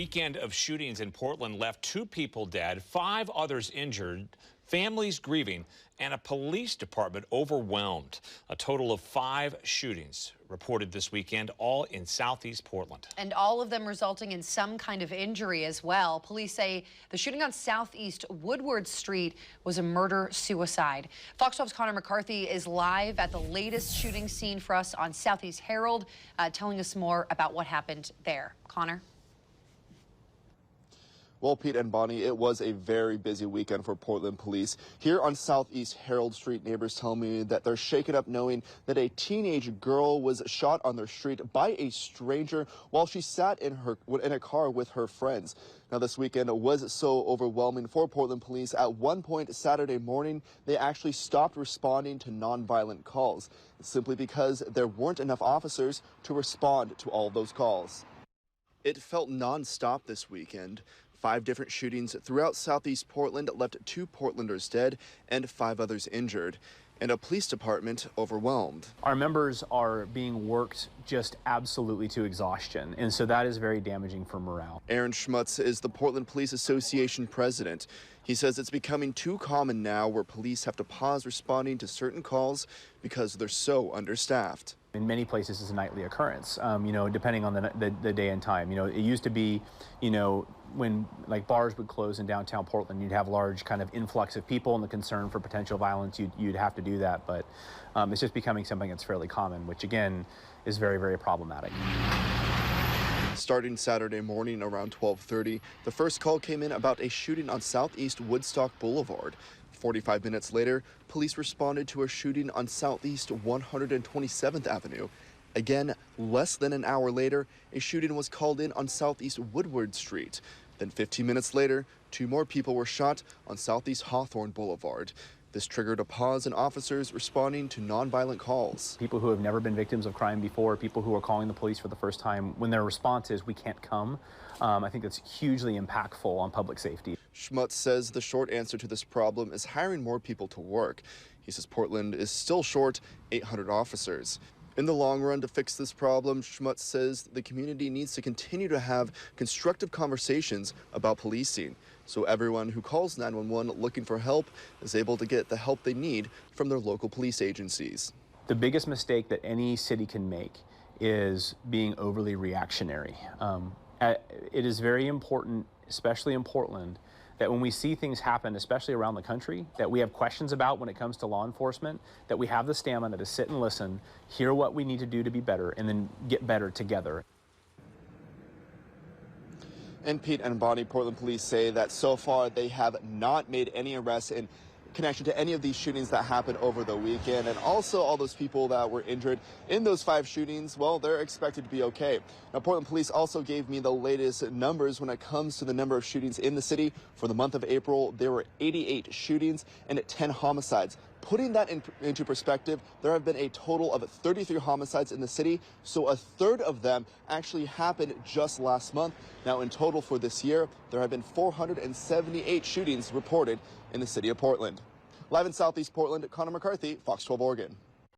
Weekend of shootings in Portland left 2 people dead, 5 others injured, families grieving, and a police department overwhelmed. A total of 5 shootings reported this weekend, all in southeast Portland. And all of them resulting in some kind of injury as well. Police say the shooting on Southeast Woodward Street was a murder-suicide. Fox 12's Connor McCarthy is live at the latest shooting scene for us on Southeast Herald, telling us more about what happened there. Connor? Well, Pete and Bonnie, it was a very busy weekend for Portland police. Here on Southeast Herald Street, neighbors tell me that they're shaken up knowing that a teenage girl was shot on their street by a stranger while she sat in a car with her friends. Now, this weekend was so overwhelming for Portland police. At one point Saturday morning, they actually stopped responding to nonviolent calls, simply because there weren't enough officers to respond to all of those calls. It felt nonstop this weekend. 5 different shootings throughout southeast Portland left 2 Portlanders dead and 5 others injured, and a police department overwhelmed. Our members are being worked just absolutely to exhaustion, and so that is very damaging for morale. Aaron Schmutz is the Portland Police Association president. He says it's becoming too common now where police have to pause responding to certain calls because they're so understaffed. In many places, it's a nightly occurrence, depending on the day and time. It used to be, when like bars would close in downtown Portland, you'd have large kind of influx of people, and the concern for potential violence, you'd have to do that. But it's just becoming something that's fairly common, which again is very, very problematic. Starting Saturday morning around 12:30, the first call came in about a shooting on Southeast Woodstock Boulevard. 45 minutes later, police responded to a shooting on Southeast 127th Avenue. Again, less than an hour later, a shooting was called in on Southeast Woodward Street. Then 15 minutes later, 2 more people were shot on Southeast Hawthorne Boulevard. This triggered a pause in officers responding to nonviolent calls. People who have never been victims of crime before, people who are calling the police for the first time, when their response is, "We can't come," I think that's hugely impactful on public safety. Schmutz says the short answer to this problem is hiring more people to work. He says Portland is still short 800 officers. In the long run, to fix this problem, Schmutz says the community needs to continue to have constructive conversations about policing, so everyone who calls 911 looking for help is able to get the help they need from their local police agencies. The biggest mistake that any city can make is being overly reactionary. It is very important, especially in Portland, that when we see things happen, especially around the country, that we have questions about when it comes to law enforcement, that we have the stamina to sit and listen, hear what we need to do to be better, and then get better together. And Pete and Bonnie, Portland police say that so far they have not made any arrests in connection to any of these shootings that happened over the weekend. And also all those people that were injured in those 5 shootings, well, they're expected to be okay. Now, Portland police also gave me the latest numbers when it comes to the number of shootings in the city. For the month of April, there were 88 shootings and 10 homicides. Putting that into perspective, there have been a total of 33 homicides in the city, so a third of them actually happened just last month. Now, in total for this year, there have been 478 shootings reported in the city of Portland. Live in Southeast Portland, Connor McCarthy, Fox 12 Oregon.